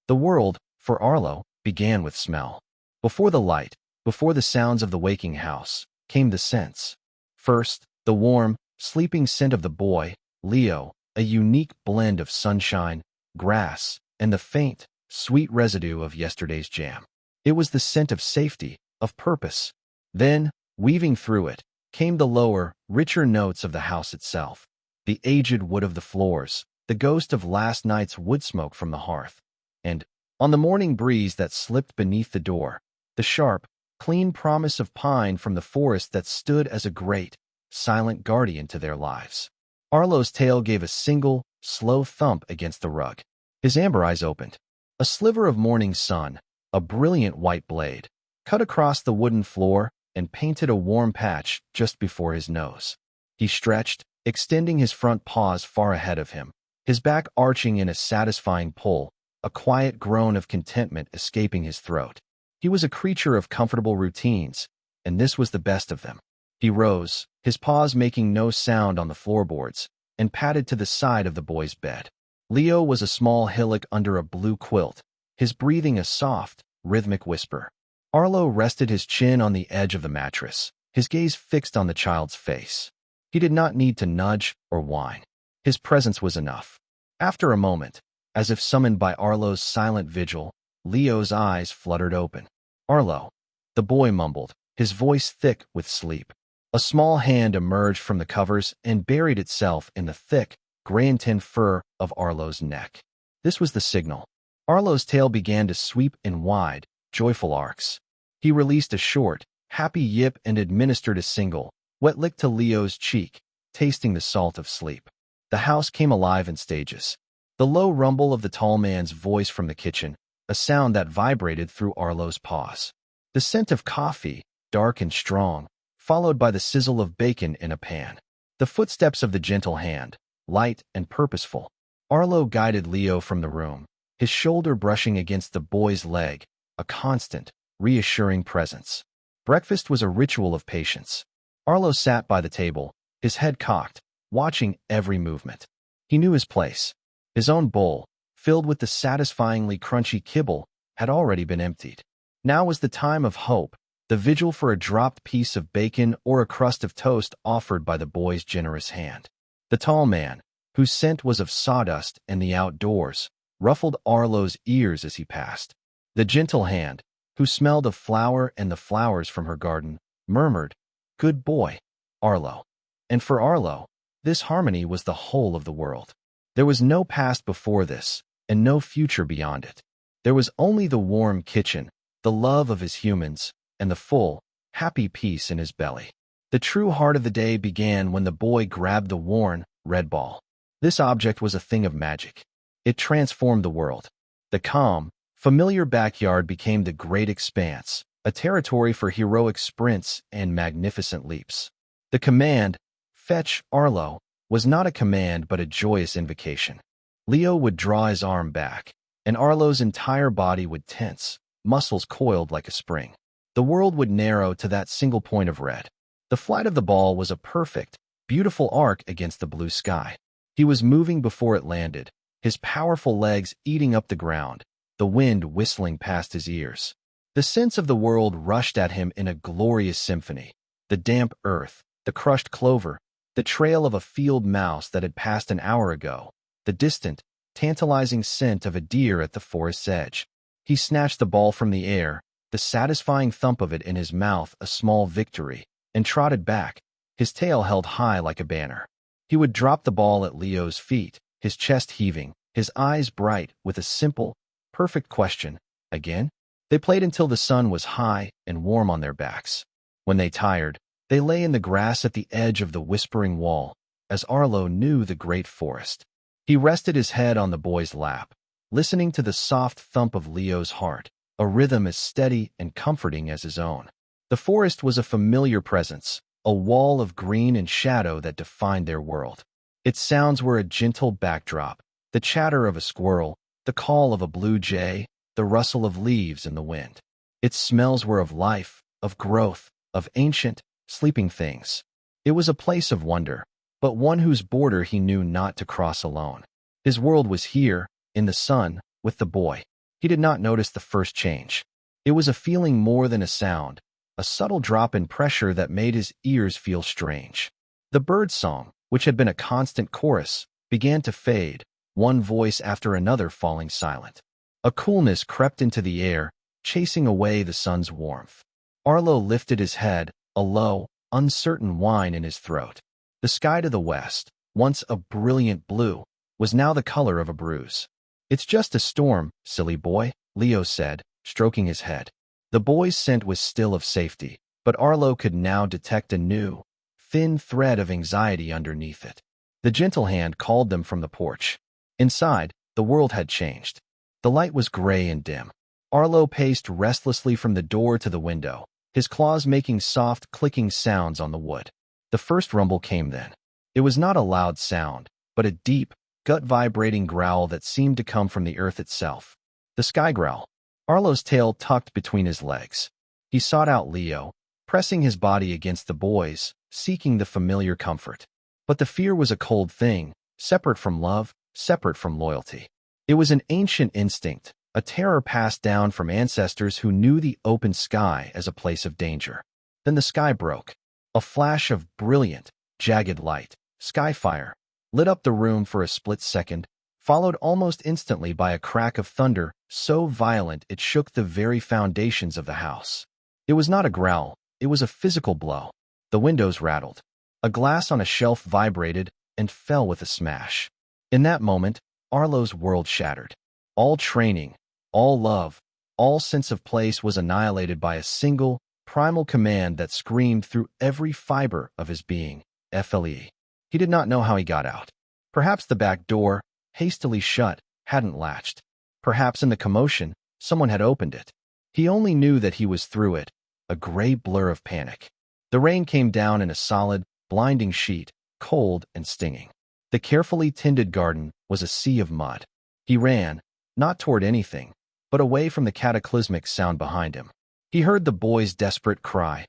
The world, for Arlo, began with smell. Before the light, before the sounds of the waking house, came the scents. First, the warm, sleeping scent of the boy, Leo, a unique blend of sunshine, grass, and the faint, sweet residue of yesterday's jam. It was the scent of safety, of purpose. Then, weaving through it, came the lower, richer notes of the house itself. The aged wood of the floors, the ghost of last night's wood smoke from the hearth. And, on the morning breeze that slipped beneath the door, the sharp, clean promise of pine from the forest that stood as a great, silent guardian to their lives. Arlo's tail gave a single, slow thump against the rug. His amber eyes opened. A sliver of morning sun, a brilliant white blade, cut across the wooden floor and painted a warm patch just before his nose. He stretched, extending his front paws far ahead of him, his back arching in a satisfying pull, a quiet groan of contentment escaping his throat. He was a creature of comfortable routines, and this was the best of them. He rose, his paws making no sound on the floorboards, and padded to the side of the boy's bed. Leo was a small hillock under a blue quilt, his breathing a soft, rhythmic whisper. Arlo rested his chin on the edge of the mattress, his gaze fixed on the child's face. He did not need to nudge or whine. His presence was enough. After a moment, as if summoned by Arlo's silent vigil, Leo's eyes fluttered open. "Arlo," the boy mumbled, his voice thick with sleep. A small hand emerged from the covers and buried itself in the thick, gray-and-tan fur of Arlo's neck. This was the signal. Arlo's tail began to sweep in wide, joyful arcs. He released a short, happy yip and administered a single, wet lick to Leo's cheek, tasting the salt of sleep. The house came alive in stages. The low rumble of the tall man's voice from the kitchen, a sound that vibrated through Arlo's paws. The scent of coffee, dark and strong, followed by the sizzle of bacon in a pan. The footsteps of the gentle hand, light and purposeful. Arlo guided Leo from the room, his shoulder brushing against the boy's leg, a constant, reassuring presence. Breakfast was a ritual of patience. Arlo sat by the table, his head cocked, watching every movement. He knew his place. His own bowl, filled with the satisfyingly crunchy kibble, had already been emptied. Now was the time of hope, the vigil for a dropped piece of bacon or a crust of toast offered by the boy's generous hand. The tall man, whose scent was of sawdust and the outdoors, ruffled Arlo's ears as he passed. The gentle hand, who smelled of flower and the flowers from her garden, murmured, "Good boy, Arlo." And for Arlo, this harmony was the whole of the world. There was no past before this, and no future beyond it. There was only the warm kitchen, the love of his humans, and the full, happy peace in his belly. The true heart of the day began when the boy grabbed the worn, red ball. This object was a thing of magic. It transformed the world. The calm, familiar backyard became the great expanse, a territory for heroic sprints and magnificent leaps. The command, "Fetch, Arlo," was not a command but a joyous invocation. Leo would draw his arm back, and Arlo's entire body would tense, muscles coiled like a spring. The world would narrow to that single point of red. The flight of the ball was a perfect, beautiful arc against the blue sky. He was moving before it landed, his powerful legs eating up the ground, the wind whistling past his ears. The sense of the world rushed at him in a glorious symphony. The damp earth, the crushed clover, the trail of a field mouse that had passed an hour ago, the distant, tantalizing scent of a deer at the forest's edge. He snatched the ball from the air, the satisfying thump of it in his mouth a small victory, and trotted back, his tail held high like a banner. He would drop the ball at Leo's feet, his chest heaving, his eyes bright with a simple, perfect question. Again? They played until the sun was high and warm on their backs. When they tired, they lay in the grass at the edge of the whispering wall, as Arlo knew the great forest. He rested his head on the boy's lap, listening to the soft thump of Leo's heart, a rhythm as steady and comforting as his own. The forest was a familiar presence, a wall of green and shadow that defined their world. Its sounds were a gentle backdrop, the chatter of a squirrel, the call of a blue jay, the rustle of leaves in the wind. Its smells were of life, of growth, of ancient, sleeping things. It was a place of wonder, but one whose border he knew not to cross alone. His world was here, in the sun, with the boy. He did not notice the first change. It was a feeling more than a sound, a subtle drop in pressure that made his ears feel strange. The bird's song, which had been a constant chorus, began to fade, one voice after another falling silent. A coolness crept into the air, chasing away the sun's warmth. Arlo lifted his head, a low, uncertain whine in his throat. The sky to the west, once a brilliant blue, was now the color of a bruise. "It's just a storm, silly boy," Leo said, stroking his head. The boy's scent was still of safety, but Arlo could now detect a new, thin thread of anxiety underneath it. The gentle hand called them from the porch. Inside, the world had changed. The light was gray and dim. Arlo paced restlessly from the door to the window, his claws making soft, clicking sounds on the wood. The first rumble came then. It was not a loud sound, but a deep, gut-vibrating growl that seemed to come from the earth itself. The sky growl. Arlo's tail tucked between his legs. He sought out Leo, pressing his body against the boy's, seeking the familiar comfort. But the fear was a cold thing, separate from love, separate from loyalty. It was an ancient instinct, a terror passed down from ancestors who knew the open sky as a place of danger. Then the sky broke. A flash of brilliant, jagged light, skyfire, lit up the room for a split second, followed almost instantly by a crack of thunder so violent it shook the very foundations of the house. It was not a growl, it was a physical blow. The windows rattled. A glass on a shelf vibrated and fell with a smash. In that moment, Arlo's world shattered. All training, all love, all sense of place was annihilated by a single, primal command that screamed through every fiber of his being, FLE. He did not know how he got out. Perhaps the back door, hastily shut, hadn't latched. Perhaps in the commotion, someone had opened it. He only knew that he was through it, a gray blur of panic. The rain came down in a solid, blinding sheet, cold and stinging. The carefully tended garden was a sea of mud. He ran, not toward anything, but away from the cataclysmic sound behind him. He heard the boy's desperate cry,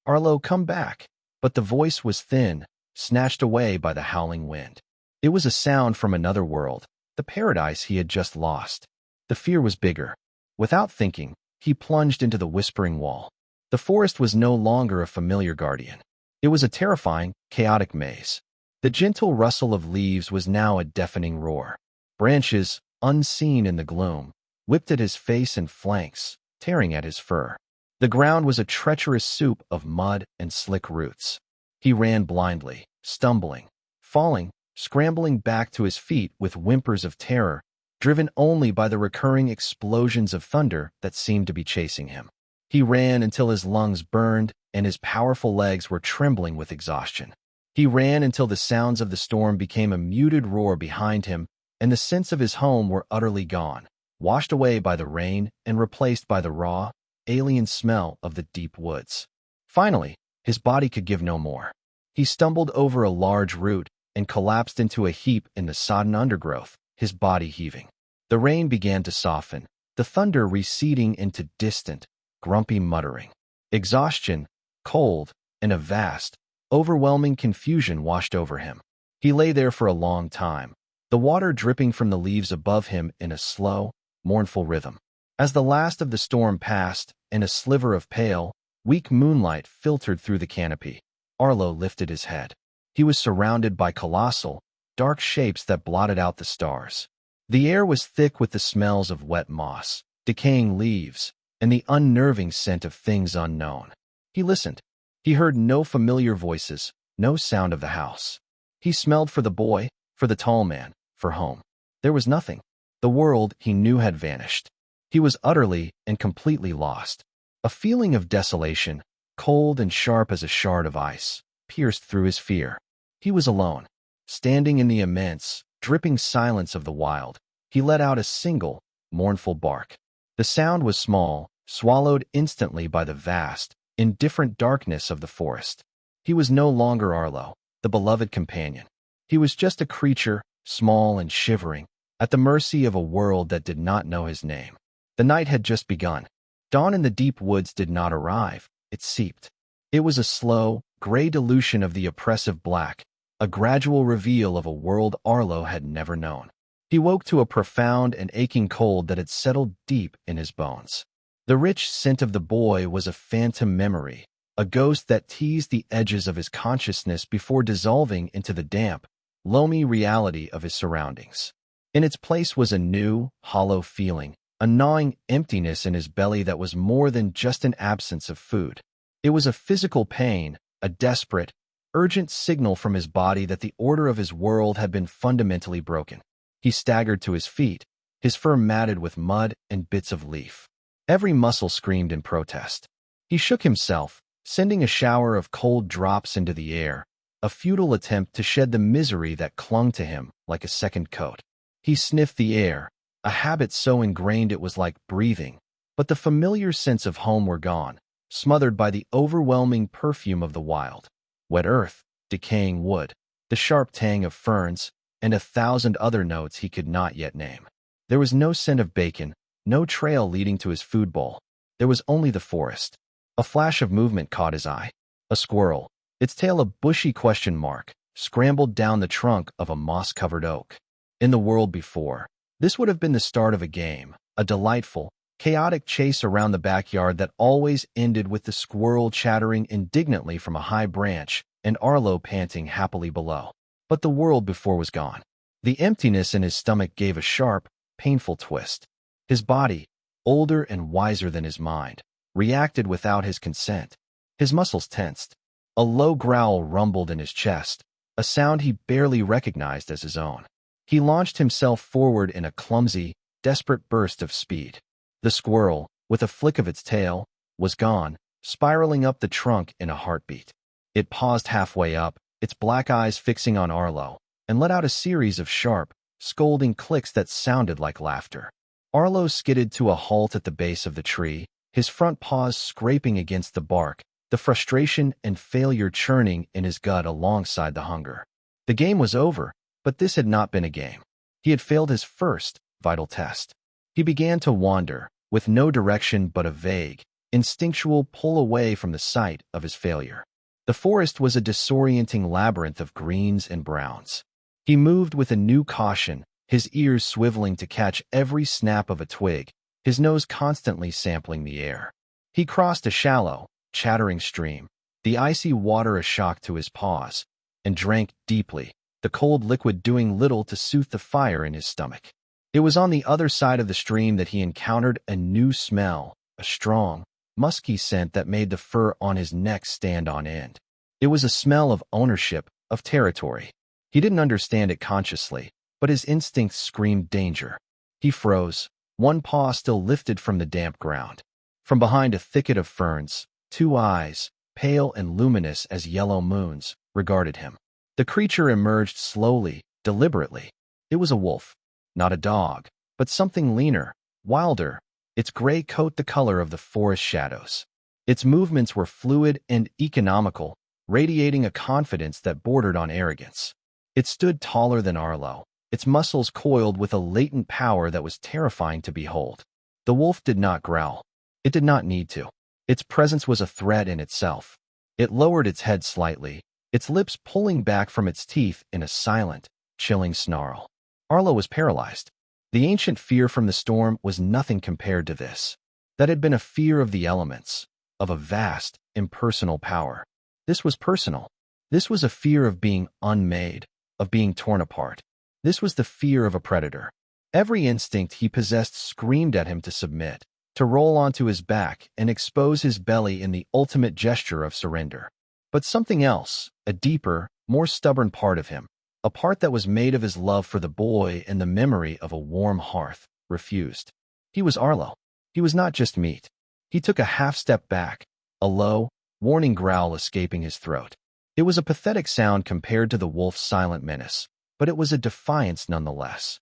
"Arlo, come back!" But the voice was thin, snatched away by the howling wind. It was a sound from another world, the paradise he had just lost. The fear was bigger. Without thinking, he plunged into the whispering wall. The forest was no longer a familiar guardian. It was a terrifying, chaotic maze. The gentle rustle of leaves was now a deafening roar. Branches, unseen in the gloom, whipped at his face and flanks, tearing at his fur. The ground was a treacherous soup of mud and slick roots. He ran blindly, stumbling, falling, scrambling back to his feet with whimpers of terror, driven only by the recurring explosions of thunder that seemed to be chasing him. He ran until his lungs burned and his powerful legs were trembling with exhaustion. He ran until the sounds of the storm became a muted roar behind him and the sense of his home were utterly gone, washed away by the rain and replaced by the raw, alien smell of the deep woods. Finally, his body could give no more. He stumbled over a large root and collapsed into a heap in the sodden undergrowth, his body heaving. The rain began to soften, the thunder receding into distant, grumpy muttering. Exhaustion, cold, and a vast, overwhelming confusion washed over him. He lay there for a long time, the water dripping from the leaves above him in a slow, mournful rhythm. As the last of the storm passed and a sliver of pale, weak moonlight filtered through the canopy, Arlo lifted his head. He was surrounded by colossal, dark shapes that blotted out the stars. The air was thick with the smells of wet moss, decaying leaves, and the unnerving scent of things unknown. He listened. He heard no familiar voices, no sound of the house. He smelled for the boy, for the tall man, for home. There was nothing. The world he knew had vanished. He was utterly and completely lost. A feeling of desolation, cold and sharp as a shard of ice, pierced through his fear. He was alone. Standing in the immense, dripping silence of the wild, he let out a single, mournful bark. The sound was small, swallowed instantly by the vast, indifferent darkness of the forest. He was no longer Arlo, the beloved companion. He was just a creature, small and shivering, at the mercy of a world that did not know his name. The night had just begun. Dawn in the deep woods did not arrive, it seeped. It was a slow, gray dilution of the oppressive black, a gradual reveal of a world Arlo had never known. He woke to a profound and aching cold that had settled deep in his bones. The rich scent of the boy was a phantom memory, a ghost that teased the edges of his consciousness before dissolving into the damp, loamy reality of his surroundings. In its place was a new, hollow feeling, a gnawing emptiness in his belly that was more than just an absence of food. It was a physical pain, a desperate, urgent signal from his body that the order of his world had been fundamentally broken. He staggered to his feet, his fur matted with mud and bits of leaf. Every muscle screamed in protest. He shook himself, sending a shower of cold drops into the air, a futile attempt to shed the misery that clung to him like a second coat. He sniffed the air, a habit so ingrained it was like breathing, but the familiar sense of home were gone, smothered by the overwhelming perfume of the wild. Wet earth, decaying wood, the sharp tang of ferns, and 1,000 other notes he could not yet name. There was no scent of bacon, no trail leading to his food bowl. There was only the forest. A flash of movement caught his eye. A squirrel, its tail a bushy question mark, scrambled down the trunk of a moss-covered oak. In the world before, this would have been the start of a game, a delightful, chaotic chase around the backyard that always ended with the squirrel chattering indignantly from a high branch and Arlo panting happily below. But the world before was gone. The emptiness in his stomach gave a sharp, painful twist. His body, older and wiser than his mind, reacted without his consent. His muscles tensed. A low growl rumbled in his chest, a sound he barely recognized as his own. He launched himself forward in a clumsy, desperate burst of speed. The squirrel, with a flick of its tail, was gone, spiraling up the trunk in a heartbeat. It paused halfway up, its black eyes fixing on Arlo, and let out a series of sharp, scolding clicks that sounded like laughter. Arlo skidded to a halt at the base of the tree, his front paws scraping against the bark, the frustration and failure churning in his gut alongside the hunger. The game was over, but this had not been a game. He had failed his first, vital test. He began to wander, with no direction but a vague, instinctual pull away from the site of his failure. The forest was a disorienting labyrinth of greens and browns. He moved with a new caution, his ears swiveling to catch every snap of a twig, his nose constantly sampling the air. He crossed a shallow, chattering stream, the icy water a shock to his paws, and drank deeply, the cold liquid doing little to soothe the fire in his stomach. It was on the other side of the stream that he encountered a new smell, a strong, musky scent that made the fur on his neck stand on end. It was a smell of ownership, of territory. He didn't understand it consciously, but his instincts screamed danger. He froze, one paw still lifted from the damp ground. From behind a thicket of ferns, two eyes, pale and luminous as yellow moons, regarded him. The creature emerged slowly, deliberately. It was a wolf. Not a dog, but something leaner, wilder, its gray coat the color of the forest shadows. Its movements were fluid and economical, radiating a confidence that bordered on arrogance. It stood taller than Arlo, its muscles coiled with a latent power that was terrifying to behold. The wolf did not growl. It did not need to. Its presence was a threat in itself. It lowered its head slightly, its lips pulling back from its teeth in a silent, chilling snarl. Arlo was paralyzed. The ancient fear from the storm was nothing compared to this. That had been a fear of the elements, of a vast, impersonal power. This was personal. This was a fear of being unmade, of being torn apart. This was the fear of a predator. Every instinct he possessed screamed at him to submit, to roll onto his back and expose his belly in the ultimate gesture of surrender. But something else, a deeper, more stubborn part of him, a part that was made of his love for the boy and the memory of a warm hearth, refused. He was Arlo. He was not just meat. He took a half-step back, a low, warning growl escaping his throat. It was a pathetic sound compared to the wolf's silent menace, but it was a defiance nonetheless.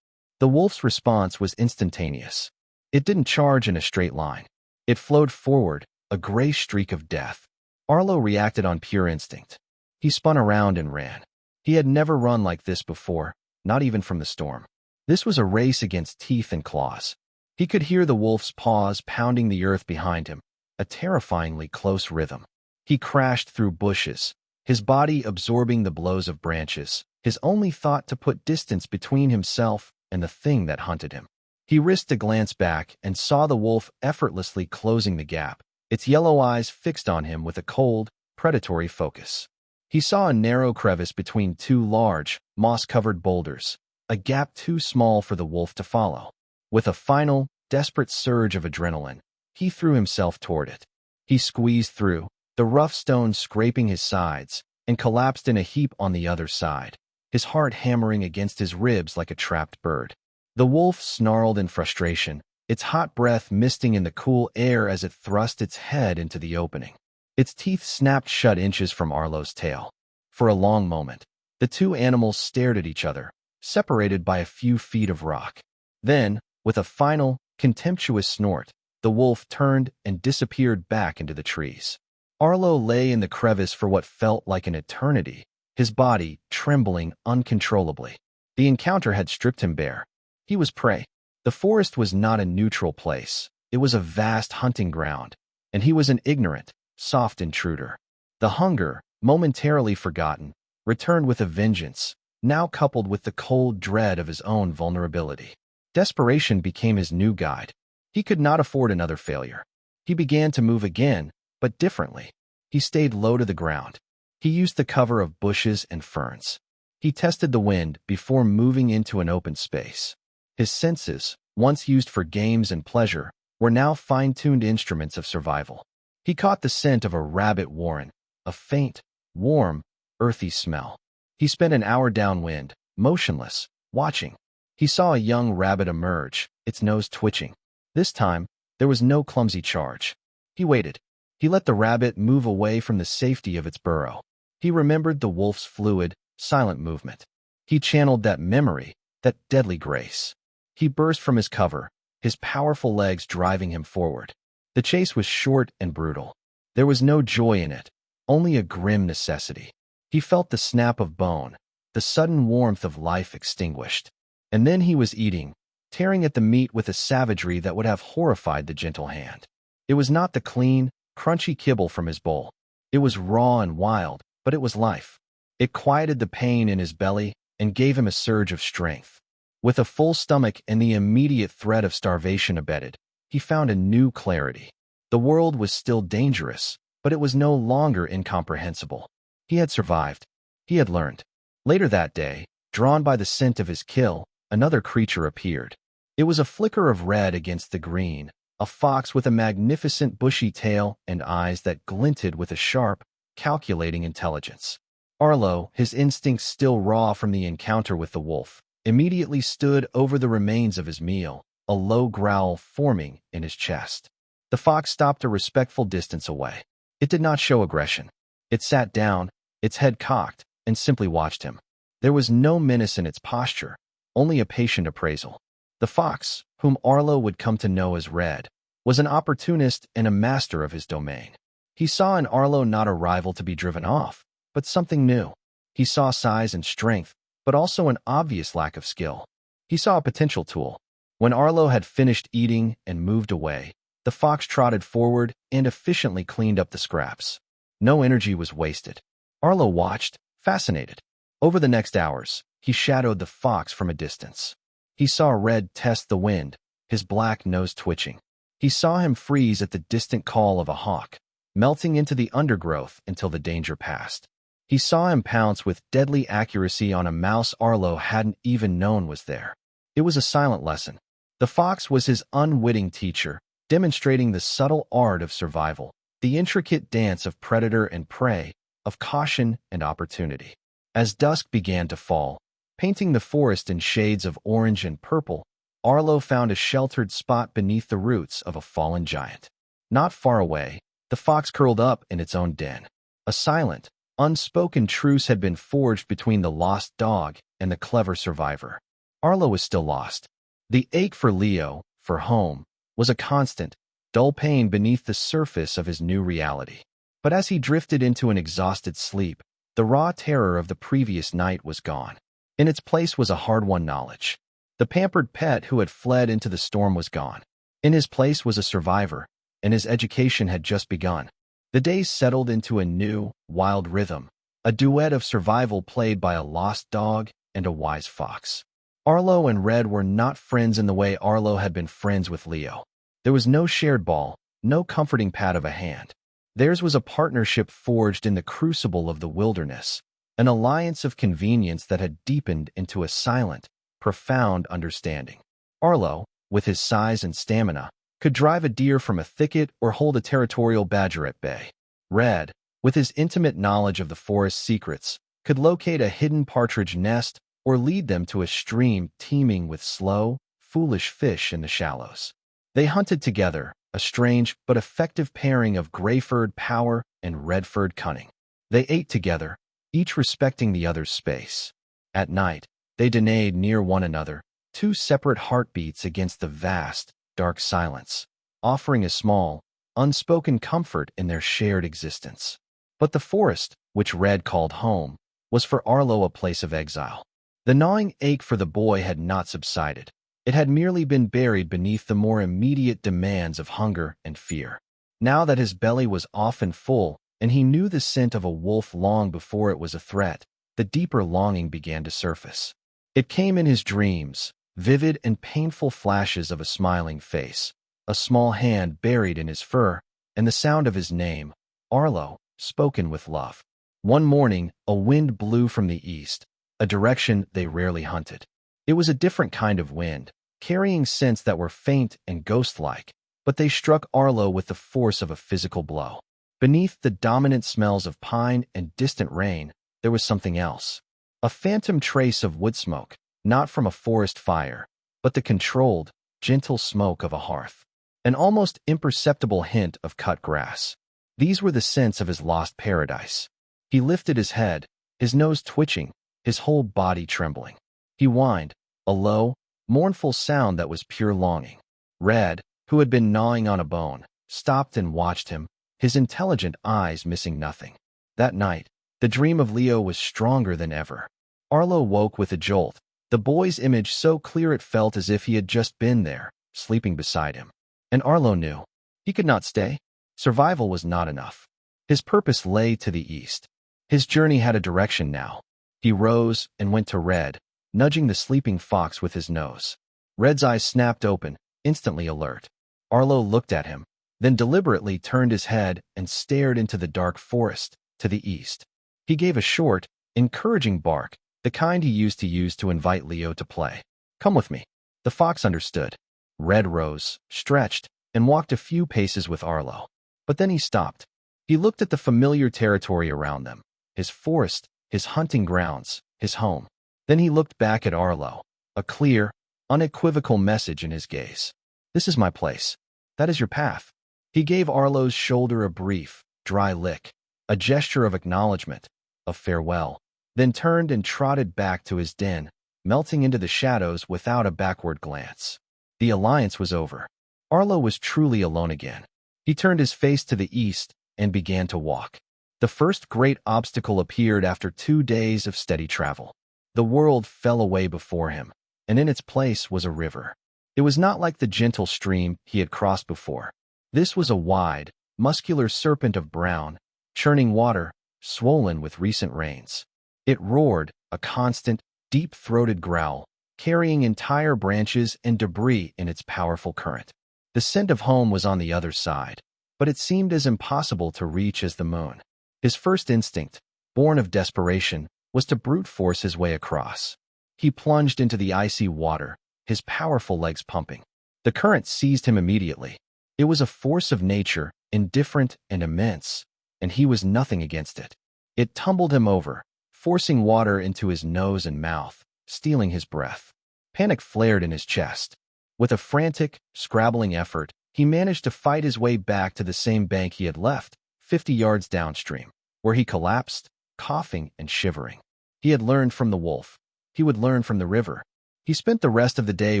The wolf's response was instantaneous. It didn't charge in a straight line. It flowed forward, a gray streak of death. Arlo reacted on pure instinct. He spun around and ran. He had never run like this before, not even from the storm. This was a race against teeth and claws. He could hear the wolf's paws pounding the earth behind him, a terrifyingly close rhythm. He crashed through bushes, his body absorbing the blows of branches, his only thought to put distance between himself and the thing that hunted him. He risked a glance back and saw the wolf effortlessly closing the gap, its yellow eyes fixed on him with a cold, predatory focus. He saw a narrow crevice between two large, moss-covered boulders, a gap too small for the wolf to follow. With a final, desperate surge of adrenaline, he threw himself toward it. He squeezed through, the rough stones scraping his sides, and collapsed in a heap on the other side, his heart hammering against his ribs like a trapped bird. The wolf snarled in frustration, its hot breath misting in the cool air as it thrust its head into the opening. Its teeth snapped shut inches from Arlo's tail. For a long moment, the two animals stared at each other, separated by a few feet of rock. Then, with a final, contemptuous snort, the wolf turned and disappeared back into the trees. Arlo lay in the crevice for what felt like an eternity, his body trembling uncontrollably. The encounter had stripped him bare. He was prey. The forest was not a neutral place. It was a vast hunting ground, and he was an ignorant, soft intruder. The hunger, momentarily forgotten, returned with a vengeance, now coupled with the cold dread of his own vulnerability. Desperation became his new guide. He could not afford another failure. He began to move again, but differently. He stayed low to the ground. He used the cover of bushes and ferns. He tested the wind before moving into an open space. His senses, once used for games and pleasure, were now fine-tuned instruments of survival. He caught the scent of a rabbit warren, a faint, warm, earthy smell. He spent an hour downwind, motionless, watching. He saw a young rabbit emerge, its nose twitching. This time, there was no clumsy charge. He waited. He let the rabbit move away from the safety of its burrow. He remembered the wolf's fluid, silent movement. He channeled that memory, that deadly grace. He burst from his cover, his powerful legs driving him forward. The chase was short and brutal. There was no joy in it, only a grim necessity. He felt the snap of bone, the sudden warmth of life extinguished. And then he was eating, tearing at the meat with a savagery that would have horrified the gentle hand. It was not the clean, crunchy kibble from his bowl. It was raw and wild, but it was life. It quieted the pain in his belly and gave him a surge of strength. With a full stomach and the immediate threat of starvation abated, he found a new clarity. The world was still dangerous, but it was no longer incomprehensible. He had survived. He had learned. Later that day, drawn by the scent of his kill, another creature appeared. It was a flicker of red against the green, a fox with a magnificent bushy tail and eyes that glinted with a sharp, calculating intelligence. Arlo, his instincts still raw from the encounter with the wolf, immediately stood over the remains of his meal, a low growl forming in his chest. The fox stopped a respectful distance away. It did not show aggression. It sat down, its head cocked, and simply watched him. There was no menace in its posture, only a patient appraisal. The fox, whom Arlo would come to know as Red, was an opportunist and a master of his domain. He saw in Arlo not a rival to be driven off, but something new. He saw size and strength, but also an obvious lack of skill. He saw a potential tool. When Arlo had finished eating and moved away, the fox trotted forward and efficiently cleaned up the scraps. No energy was wasted. Arlo watched, fascinated. Over the next hours, he shadowed the fox from a distance. He saw Red test the wind, his black nose twitching. He saw him freeze at the distant call of a hawk, melting into the undergrowth until the danger passed. He saw him pounce with deadly accuracy on a mouse Arlo hadn't even known was there. It was a silent lesson. The fox was his unwitting teacher, demonstrating the subtle art of survival, the intricate dance of predator and prey, of caution and opportunity. As dusk began to fall, painting the forest in shades of orange and purple, Arlo found a sheltered spot beneath the roots of a fallen giant. Not far away, the fox curled up in its own den. A silent, unspoken truce had been forged between the lost dog and the clever survivor. Arlo was still lost. The ache for Leo, for home, was a constant, dull pain beneath the surface of his new reality. But as he drifted into an exhausted sleep, the raw terror of the previous night was gone. In its place was a hard-won knowledge. The pampered pet who had fled into the storm was gone. In his place was a survivor, and his education had just begun. The days settled into a new, wild rhythm, a duet of survival played by a lost dog and a wise fox. Arlo and Red were not friends in the way Arlo had been friends with Leo. There was no shared ball, no comforting pat of a hand. Theirs was a partnership forged in the crucible of the wilderness, an alliance of convenience that had deepened into a silent, profound understanding. Arlo, with his size and stamina, could drive a deer from a thicket or hold a territorial badger at bay. Red, with his intimate knowledge of the forest's secrets, could locate a hidden partridge nest or lead them to a stream teeming with slow, foolish fish in the shallows. They hunted together, a strange but effective pairing of gray-furred power and red-furred cunning. They ate together, each respecting the other's space. At night, they denayed near one another, two separate heartbeats against the vast, dark silence, offering a small, unspoken comfort in their shared existence. But the forest, which Red called home, was for Arlo a place of exile. The gnawing ache for the boy had not subsided. It had merely been buried beneath the more immediate demands of hunger and fear. Now that his belly was often full, and he knew the scent of a wolf long before it was a threat, the deeper longing began to surface. It came in his dreams, vivid and painful flashes of a smiling face, a small hand buried in his fur, and the sound of his name, Arlo, spoken with love. One morning, a wind blew from the east, a direction they rarely hunted. It was a different kind of wind, carrying scents that were faint and ghost-like, but they struck Arlo with the force of a physical blow. Beneath the dominant smells of pine and distant rain, there was something else. A phantom trace of wood smoke, not from a forest fire, but the controlled, gentle smoke of a hearth. An almost imperceptible hint of cut grass. These were the scents of his lost paradise. He lifted his head, his nose twitching, his whole body trembling. He whined, a low, mournful sound that was pure longing. Red, who had been gnawing on a bone, stopped and watched him, his intelligent eyes missing nothing. That night, the dream of Leo was stronger than ever. Arlo woke with a jolt, the boy's image so clear it felt as if he had just been there, sleeping beside him. And Arlo knew. He could not stay. Survival was not enough. His purpose lay to the east. His journey had a direction now. He rose and went to Red, nudging the sleeping fox with his nose. Red's eyes snapped open, instantly alert. Arlo looked at him, then deliberately turned his head and stared into the dark forest, to the east. He gave a short, encouraging bark, the kind he used to invite Leo to play. Come with me. The fox understood. Red rose, stretched, and walked a few paces with Arlo. But then he stopped. He looked at the familiar territory around them, his forest, his hunting grounds, his home. Then he looked back at Arlo, a clear, unequivocal message in his gaze. This is my place. That is your path. He gave Arlo's shoulder a brief, dry lick, a gesture of acknowledgement, of farewell, then turned and trotted back to his den, melting into the shadows without a backward glance. The alliance was over. Arlo was truly alone again. He turned his face to the east and began to walk. The first great obstacle appeared after 2 days of steady travel. The world fell away before him, and in its place was a river. It was not like the gentle stream he had crossed before. This was a wide, muscular serpent of brown, churning water, swollen with recent rains. It roared, a constant, deep-throated growl, carrying entire branches and debris in its powerful current. The scent of home was on the other side, but it seemed as impossible to reach as the moon. His first instinct, born of desperation, was to brute force his way across. He plunged into the icy water, his powerful legs pumping. The current seized him immediately. It was a force of nature, indifferent and immense, and he was nothing against it. It tumbled him over, forcing water into his nose and mouth, stealing his breath. Panic flared in his chest. With a frantic, scrabbling effort, he managed to fight his way back to the same bank he had left, 50 yards downstream, where he collapsed, coughing and shivering. He had learned from the wolf. He would learn from the river. He spent the rest of the day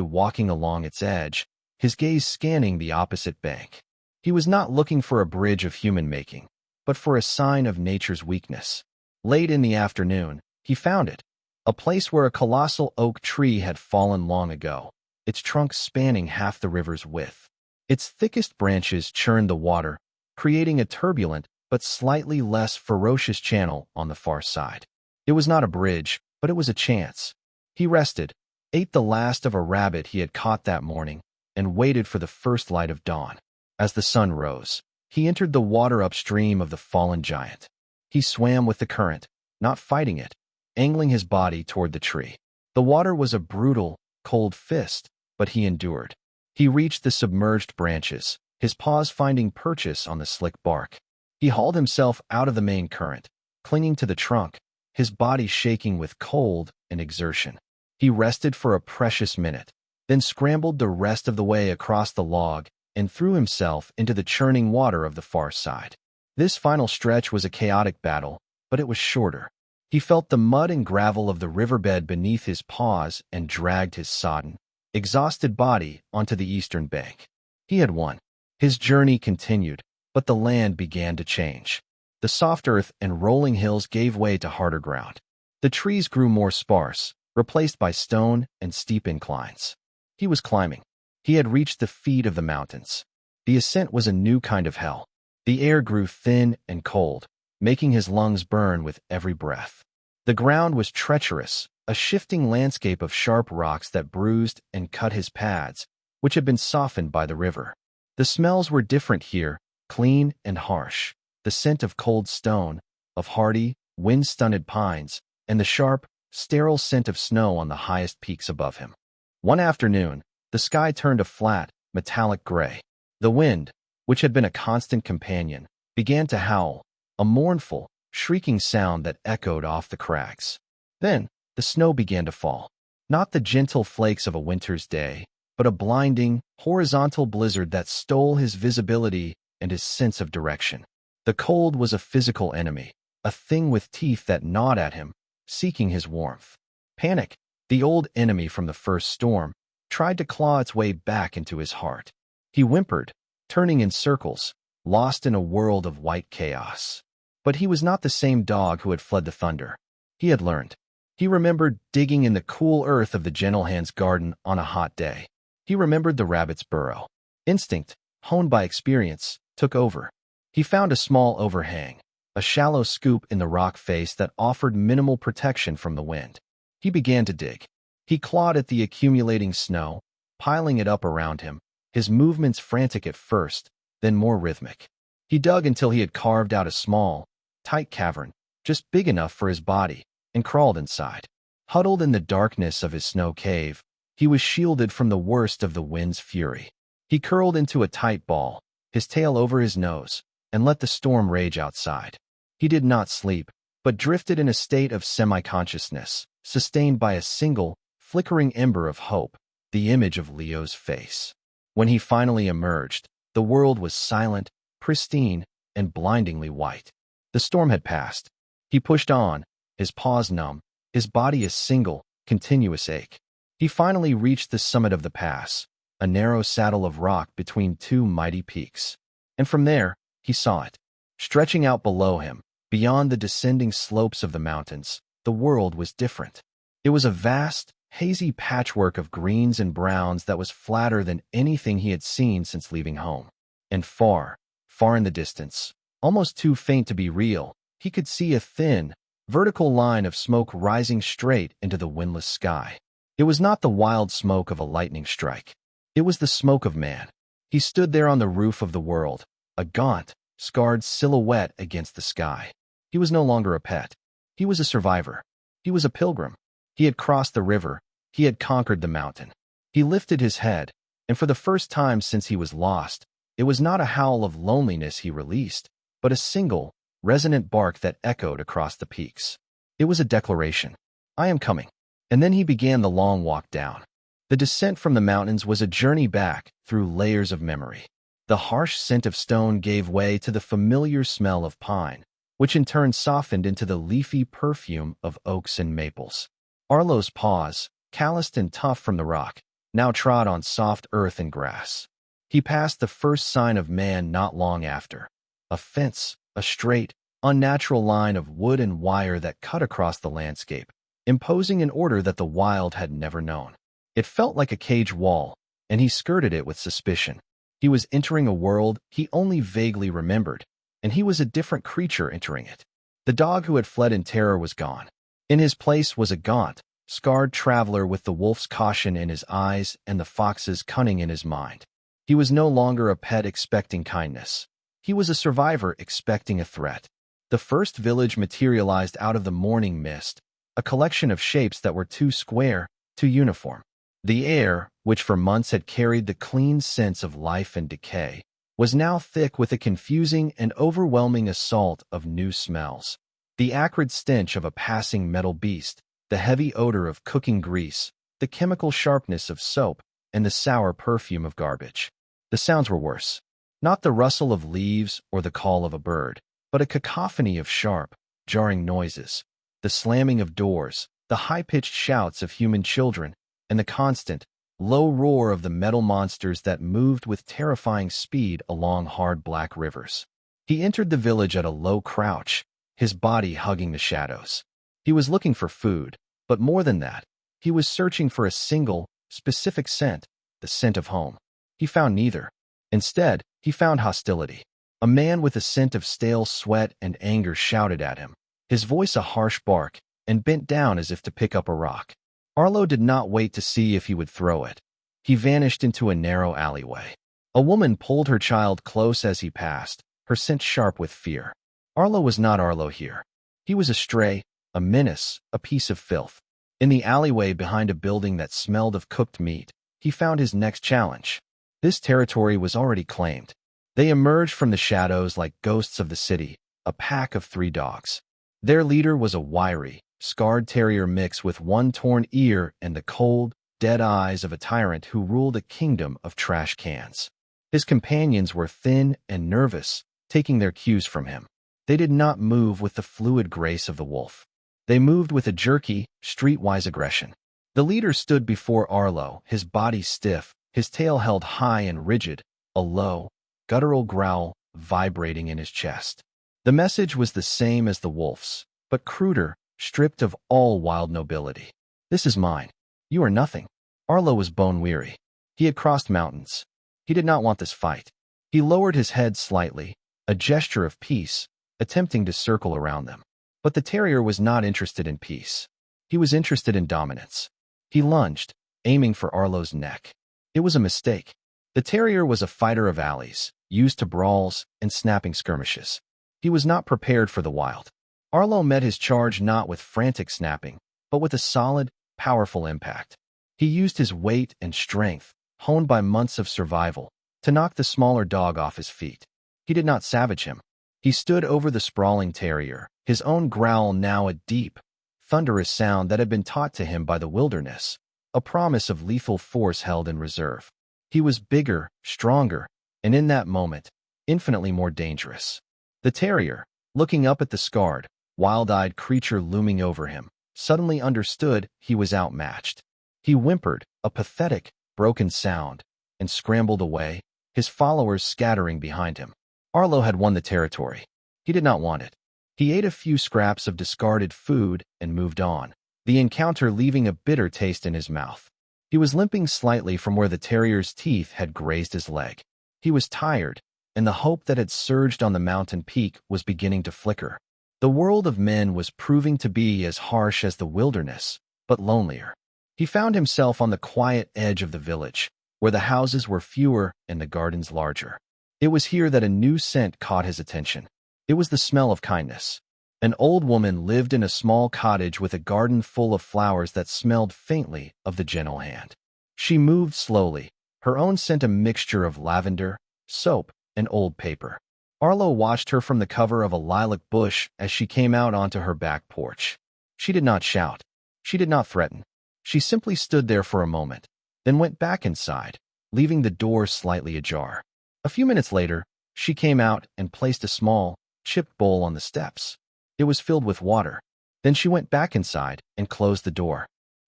walking along its edge, his gaze scanning the opposite bank. He was not looking for a bridge of human making, but for a sign of nature's weakness. Late in the afternoon, he found it, a place where a colossal oak tree had fallen long ago, its trunk spanning half the river's width. Its thickest branches churned the water, creating a turbulent but slightly less ferocious channel on the far side. It was not a bridge, but it was a chance. He rested, ate the last of a rabbit he had caught that morning, and waited for the first light of dawn. As the sun rose, he entered the water upstream of the fallen giant. He swam with the current, not fighting it, angling his body toward the tree. The water was a brutal, cold fist, but he endured. He reached the submerged branches, his paws finding purchase on the slick bark. He hauled himself out of the main current, clinging to the trunk, his body shaking with cold and exertion. He rested for a precious minute, then scrambled the rest of the way across the log and threw himself into the churning water of the far side. This final stretch was a chaotic battle, but it was shorter. He felt the mud and gravel of the riverbed beneath his paws and dragged his sodden, exhausted body onto the eastern bank. He had won. His journey continued, but the land began to change. The soft earth and rolling hills gave way to harder ground. The trees grew more sparse, replaced by stone and steep inclines. He was climbing. He had reached the feet of the mountains. The ascent was a new kind of hell. The air grew thin and cold, making his lungs burn with every breath. The ground was treacherous, a shifting landscape of sharp rocks that bruised and cut his pads, which had been softened by the river. The smells were different here, clean and harsh. The scent of cold stone, of hardy, wind-stunted pines, and the sharp, sterile scent of snow on the highest peaks above him. One afternoon, the sky turned a flat, metallic gray. The wind, which had been a constant companion, began to howl, a mournful, shrieking sound that echoed off the crags. Then, the snow began to fall. Not the gentle flakes of a winter's day, but a blinding, horizontal blizzard that stole his visibility and his sense of direction. The cold was a physical enemy, a thing with teeth that gnawed at him, seeking his warmth. Panic, the old enemy from the first storm, tried to claw its way back into his heart. He whimpered, turning in circles, lost in a world of white chaos. But he was not the same dog who had fled the thunder. He had learned. He remembered digging in the cool earth of the Gentlehand's garden on a hot day. He remembered the rabbit's burrow. Instinct, honed by experience, took over. He found a small overhang, a shallow scoop in the rock face that offered minimal protection from the wind. He began to dig. He clawed at the accumulating snow, piling it up around him, his movements frantic at first, then more rhythmic. He dug until he had carved out a small, tight cavern, just big enough for his body, and crawled inside. Huddled in the darkness of his snow cave, he was shielded from the worst of the wind's fury. He curled into a tight ball, his tail over his nose, and let the storm rage outside. He did not sleep, but drifted in a state of semi-consciousness, sustained by a single, flickering ember of hope, the image of Leo's face. When he finally emerged, the world was silent, pristine, and blindingly white. The storm had passed. He pushed on, his paws numb, his body a single, continuous ache. He finally reached the summit of the pass, a narrow saddle of rock between two mighty peaks. And from there, he saw it. Stretching out below him, beyond the descending slopes of the mountains, the world was different. It was a vast, hazy patchwork of greens and browns that was flatter than anything he had seen since leaving home. And far, far in the distance, almost too faint to be real, he could see a thin, vertical line of smoke rising straight into the windless sky. It was not the wild smoke of a lightning strike. It was the smoke of man. He stood there on the roof of the world, a gaunt, scarred silhouette against the sky. He was no longer a pet. He was a survivor. He was a pilgrim. He had crossed the river. He had conquered the mountain. He lifted his head, and for the first time since he was lost, it was not a howl of loneliness he released, but a single, resonant bark that echoed across the peaks. It was a declaration. I am coming. And then he began the long walk down. The descent from the mountains was a journey back through layers of memory. The harsh scent of stone gave way to the familiar smell of pine, which in turn softened into the leafy perfume of oaks and maples. Arlo's paws, calloused and tough from the rock, now trod on soft earth and grass. He passed the first sign of man not long after. A fence, a straight, unnatural line of wood and wire that cut across the landscape, imposing an order that the wild had never known. It felt like a cage wall, and he skirted it with suspicion. He was entering a world he only vaguely remembered, and he was a different creature entering it. The dog who had fled in terror was gone. In his place was a gaunt, scarred traveler with the wolf's caution in his eyes and the fox's cunning in his mind. He was no longer a pet expecting kindness. He was a survivor expecting a threat. The first village materialized out of the morning mist, a collection of shapes that were too square, too uniform. The air, which for months had carried the clean sense of life and decay, was now thick with a confusing and overwhelming assault of new smells. The acrid stench of a passing metal beast, the heavy odor of cooking grease, the chemical sharpness of soap, and the sour perfume of garbage. The sounds were worse. Not the rustle of leaves or the call of a bird, but a cacophony of sharp, jarring noises. The slamming of doors, the high-pitched shouts of human children, and the constant, low roar of the metal monsters that moved with terrifying speed along hard black rivers. He entered the village at a low crouch, his body hugging the shadows. He was looking for food, but more than that, he was searching for a single, specific scent, the scent of home. He found neither. Instead, he found hostility. A man with a scent of stale sweat and anger shouted at him, his voice a harsh bark, and bent down as if to pick up a rock. Arlo did not wait to see if he would throw it. He vanished into a narrow alleyway. A woman pulled her child close as he passed, her scent sharp with fear. Arlo was not Arlo here. He was a stray, a menace, a piece of filth. In the alleyway behind a building that smelled of cooked meat, he found his next challenge. This territory was already claimed. They emerged from the shadows like ghosts of the city, a pack of 3 dogs. Their leader was a wiry, scarred terrier mix with one torn ear and the cold, dead eyes of a tyrant who ruled a kingdom of trash cans. His companions were thin and nervous, taking their cues from him. They did not move with the fluid grace of the wolf. They moved with a jerky, streetwise aggression. The leader stood before Arlo, his body stiff, his tail held high and rigid, a low, guttural growl vibrating in his chest. The message was the same as the wolf's, but cruder, stripped of all wild nobility. This is mine. You are nothing. Arlo was bone-weary. He had crossed mountains. He did not want this fight. He lowered his head slightly, a gesture of peace, attempting to circle around them. But the terrier was not interested in peace. He was interested in dominance. He lunged, aiming for Arlo's neck. It was a mistake. The terrier was a fighter of alleys, used to brawls and snapping skirmishes. He was not prepared for the wild. Arlo met his charge not with frantic snapping, but with a solid, powerful impact. He used his weight and strength, honed by months of survival, to knock the smaller dog off his feet. He did not savage him. He stood over the sprawling terrier, his own growl now a deep, thunderous sound that had been taught to him by the wilderness, a promise of lethal force held in reserve. He was bigger, stronger, and in that moment, infinitely more dangerous. The terrier, looking up at the scarred, wild-eyed creature looming over him, suddenly understood he was outmatched. He whimpered, a pathetic, broken sound, and scrambled away, his followers scattering behind him. Arlo had won the territory. He did not want it. He ate a few scraps of discarded food and moved on, the encounter leaving a bitter taste in his mouth. He was limping slightly from where the terrier's teeth had grazed his leg. He was tired, and the hope that had surged on the mountain peak was beginning to flicker. The world of men was proving to be as harsh as the wilderness, but lonelier. He found himself on the quiet edge of the village, where the houses were fewer and the gardens larger. It was here that a new scent caught his attention. It was the smell of kindness. An old woman lived in a small cottage with a garden full of flowers that smelled faintly of the gentle hand. She moved slowly, her own scent a mixture of lavender, soap, and old paper. Arlo watched her from the cover of a lilac bush as she came out onto her back porch. She did not shout. She did not threaten. She simply stood there for a moment, then went back inside, leaving the door slightly ajar. A few minutes later, she came out and placed a small, chipped bowl on the steps. It was filled with water. Then she went back inside and closed the door.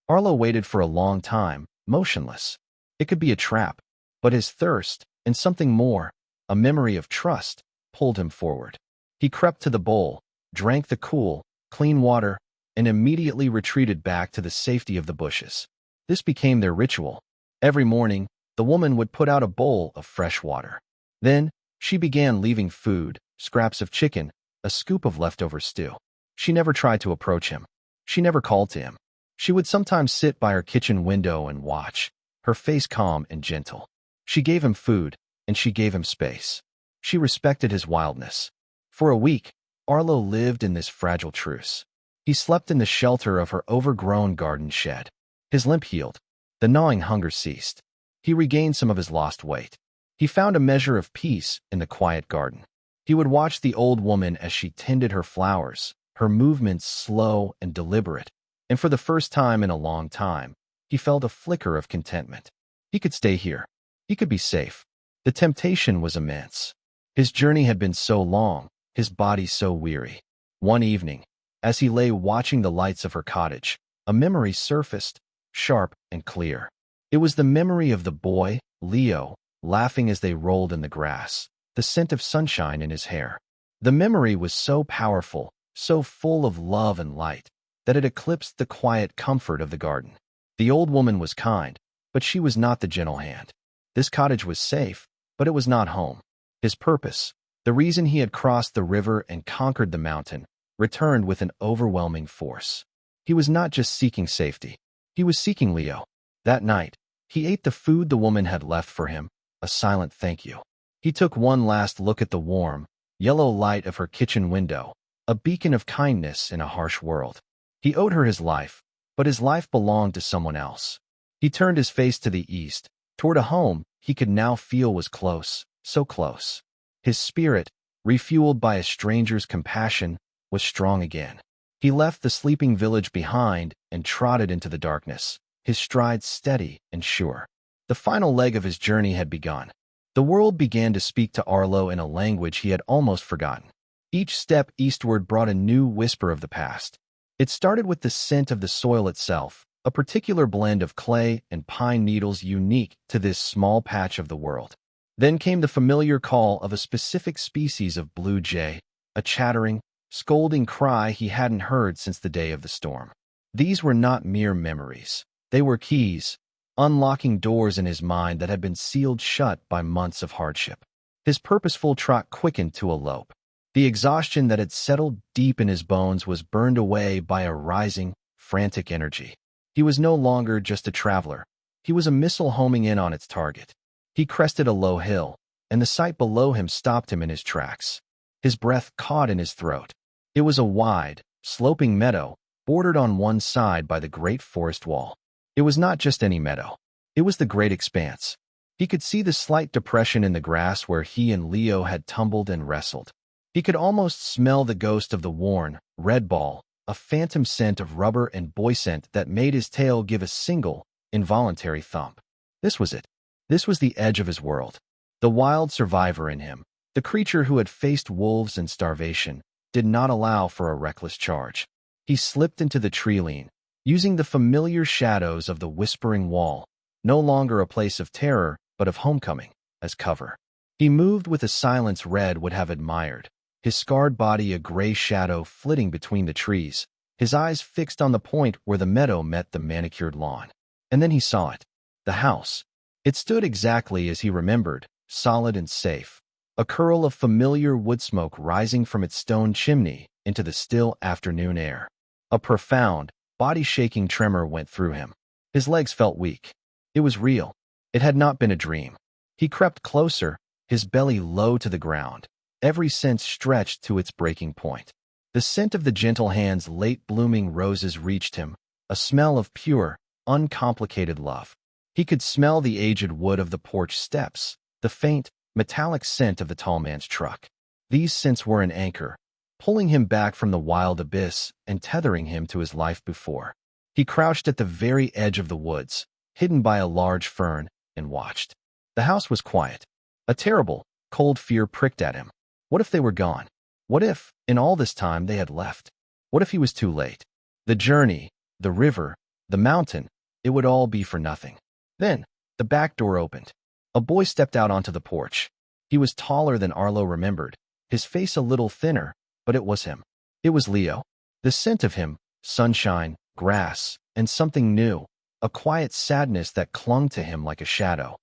Arlo waited for a long time, motionless. It could be a trap, but his thirst, and something more, a memory of trust, pulled him forward. He crept to the bowl, drank the cool, clean water, and immediately retreated back to the safety of the bushes. This became their ritual. Every morning, the woman would put out a bowl of fresh water. Then, she began leaving food, scraps of chicken, a scoop of leftover stew. She never tried to approach him. She never called to him. She would sometimes sit by her kitchen window and watch, her face calm and gentle. She gave him food, and she gave him space. She respected his wildness. For a week, Arlo lived in this fragile truce. He slept in the shelter of her overgrown garden shed. His limp healed. The gnawing hunger ceased. He regained some of his lost weight. He found a measure of peace in the quiet garden. He would watch the old woman as she tended her flowers, her movements slow and deliberate, and for the first time in a long time, he felt a flicker of contentment. He could stay here. He could be safe. The temptation was immense. His journey had been so long, his body so weary. One evening, as he lay watching the lights of her cottage, a memory surfaced, sharp and clear. It was the memory of the boy, Leo, laughing as they rolled in the grass, the scent of sunshine in his hair. The memory was so powerful, so full of love and light, that it eclipsed the quiet comfort of the garden. The old woman was kind, but she was not the gentle hand. This cottage was safe, but it was not home. His purpose, the reason he had crossed the river and conquered the mountain, returned with an overwhelming force. He was not just seeking safety. He was seeking Leo. That night, he ate the food the woman had left for him, a silent thank you. He took one last look at the warm, yellow light of her kitchen window, a beacon of kindness in a harsh world. He owed her his life, but his life belonged to someone else. He turned his face to the east, toward a home he could now feel was close, so close. His spirit, refueled by a stranger's compassion, was strong again. He left the sleeping village behind and trotted into the darkness, his strides steady and sure. The final leg of his journey had begun. The world began to speak to Arlo in a language he had almost forgotten. Each step eastward brought a new whisper of the past. It started with the scent of the soil itself, a particular blend of clay and pine needles unique to this small patch of the world. Then came the familiar call of a specific species of blue jay, a chattering, scolding cry he hadn't heard since the day of the storm. These were not mere memories. They were keys, unlocking doors in his mind that had been sealed shut by months of hardship. His purposeful trot quickened to a lope. The exhaustion that had settled deep in his bones was burned away by a rising, frantic energy. He was no longer just a traveler. He was a missile homing in on its target. He crested a low hill, and the sight below him stopped him in his tracks. His breath caught in his throat. It was a wide, sloping meadow, bordered on one side by the great forest wall. It was not just any meadow. It was the great expanse. He could see the slight depression in the grass where he and Leo had tumbled and wrestled. He could almost smell the ghost of the worn, red ball, a phantom scent of rubber and boy scent that made his tail give a single, involuntary thump. This was it. This was the edge of his world. The wild survivor in him, the creature who had faced wolves and starvation, did not allow for a reckless charge. He slipped into the tree lean, using the familiar shadows of the whispering wall, no longer a place of terror but of homecoming, as cover. He moved with a silence Red would have admired, his scarred body a gray shadow flitting between the trees, his eyes fixed on the point where the meadow met the manicured lawn. And then he saw it. The house. It stood exactly as he remembered, solid and safe, a curl of familiar wood smoke rising from its stone chimney into the still afternoon air. A profound, body-shaking tremor went through him. His legs felt weak. It was real. It had not been a dream. He crept closer, his belly low to the ground, every sense stretched to its breaking point. The scent of the gentle hand's late-blooming roses reached him, a smell of pure, uncomplicated love. He could smell the aged wood of the porch steps, the faint, metallic scent of the tall man's truck. These scents were an anchor, pulling him back from the wild abyss and tethering him to his life before. He crouched at the very edge of the woods, hidden by a large fern, and watched. The house was quiet. A terrible, cold fear pricked at him. What if they were gone? What if, in all this time, they had left? What if he was too late? The journey, the river, the mountain, it would all be for nothing. Then, the back door opened. A boy stepped out onto the porch. He was taller than Arlo remembered, his face a little thinner, but it was him. It was Leo. The scent of him, sunshine, grass, and something new, a quiet sadness that clung to him like a shadow,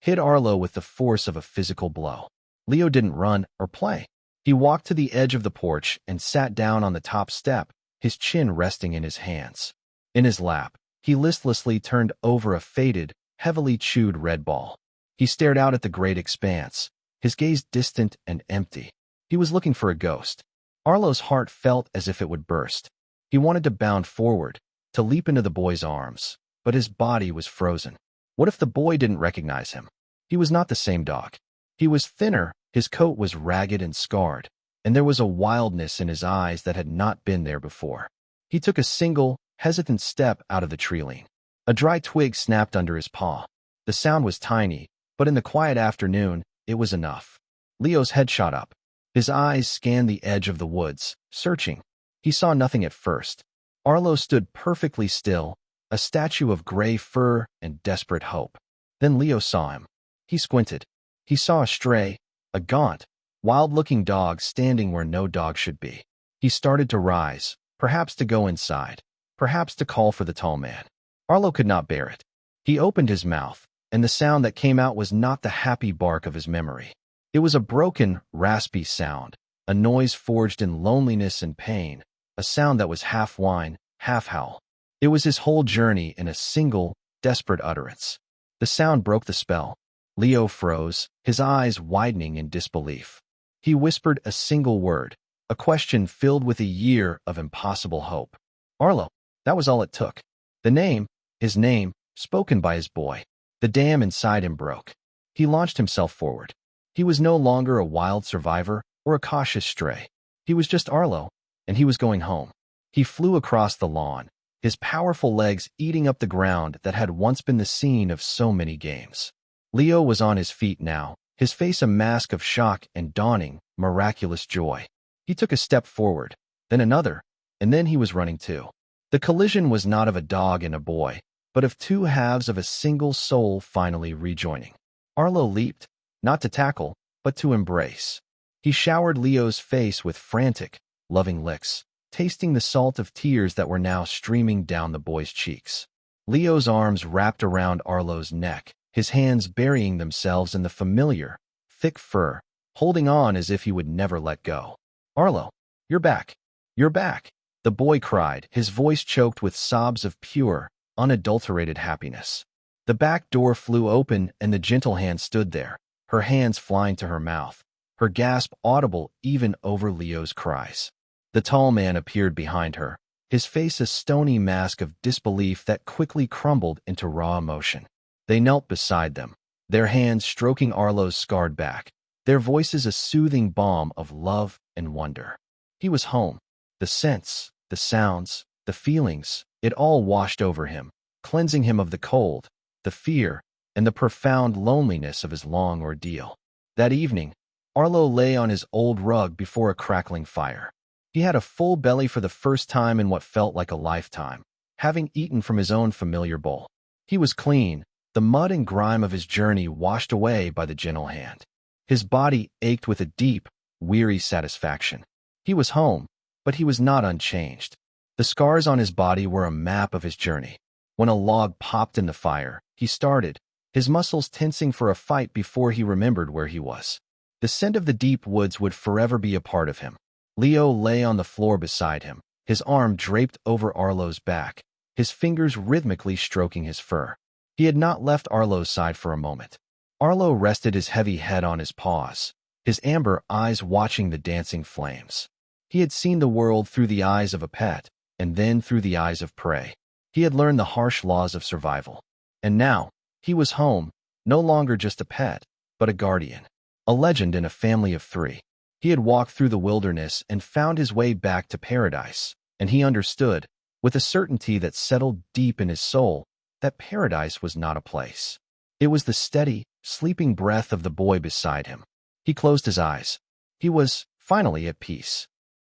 hit Arlo with the force of a physical blow. Leo didn't run or play. He walked to the edge of the porch and sat down on the top step, his chin resting in his hands. In his lap, he listlessly turned over a faded, heavily chewed red ball. He stared out at the great expanse, his gaze distant and empty. He was looking for a ghost. Arlo's heart felt as if it would burst. He wanted to bound forward, to leap into the boy's arms, but his body was frozen. What if the boy didn't recognize him? He was not the same dog. He was thinner, his coat was ragged and scarred, and there was a wildness in his eyes that had not been there before. He took a single, hesitant step out of the tree line. A dry twig snapped under his paw. The sound was tiny, but in the quiet afternoon, it was enough. Leo's head shot up. His eyes scanned the edge of the woods, searching. He saw nothing at first. Arlo stood perfectly still, a statue of gray fur and desperate hope. Then Leo saw him. He squinted. He saw a stray, a gaunt, wild-looking dog standing where no dog should be. He started to rise, perhaps to go inside, perhaps to call for the tall man. Arlo could not bear it. He opened his mouth, and the sound that came out was not the happy bark of his memory. It was a broken, raspy sound, a noise forged in loneliness and pain, a sound that was half whine, half howl. It was his whole journey in a single, desperate utterance. The sound broke the spell. Leo froze, his eyes widening in disbelief. He whispered a single word, a question filled with a year of impossible hope. Arlo. That was all it took. The name, his name, spoken by his boy. The dam inside him broke. He launched himself forward. He was no longer a wild survivor or a cautious stray. He was just Arlo, and he was going home. He flew across the lawn, his powerful legs eating up the ground that had once been the scene of so many games. Leo was on his feet now, his face a mask of shock and dawning, miraculous joy. He took a step forward, then another, and then he was running too. The collision was not of a dog and a boy, but of two halves of a single soul finally rejoining. Arlo leaped, not to tackle, but to embrace. He showered Leo's face with frantic, loving licks, tasting the salt of tears that were now streaming down the boy's cheeks. Leo's arms wrapped around Arlo's neck, his hands burying themselves in the familiar, thick fur, holding on as if he would never let go. Arlo, you're back. You're back, the boy cried, his voice choked with sobs of pure, unadulterated happiness. The back door flew open and the gentle hand stood there, her hands flying to her mouth, her gasp audible even over Leo's cries. The tall man appeared behind her, his face a stony mask of disbelief that quickly crumbled into raw emotion. They knelt beside them, their hands stroking Arlo's scarred back, their voices a soothing balm of love and wonder. He was home. The scents, the sounds, the feelings, it all washed over him, cleansing him of the cold, the fear, and the profound loneliness of his long ordeal. That evening, Arlo lay on his old rug before a crackling fire. He had a full belly for the first time in what felt like a lifetime, having eaten from his own familiar bowl. He was clean, the mud and grime of his journey washed away by the gentle hand. His body ached with a deep, weary satisfaction. He was home, but he was not unchanged. The scars on his body were a map of his journey. When a log popped in the fire, he started, his muscles tensing for a fight before he remembered where he was. The scent of the deep woods would forever be a part of him. Leo lay on the floor beside him, his arm draped over Arlo's back, his fingers rhythmically stroking his fur. He had not left Arlo's side for a moment. Arlo rested his heavy head on his paws, his amber eyes watching the dancing flames. He had seen the world through the eyes of a pet, and then through the eyes of prey. He had learned the harsh laws of survival. And now, he was home, no longer just a pet, but a guardian, a legend in a family of three. He had walked through the wilderness and found his way back to paradise, and he understood, with a certainty that settled deep in his soul, that paradise was not a place. It was the steady, sleeping breath of the boy beside him. He closed his eyes. He was, finally, at peace.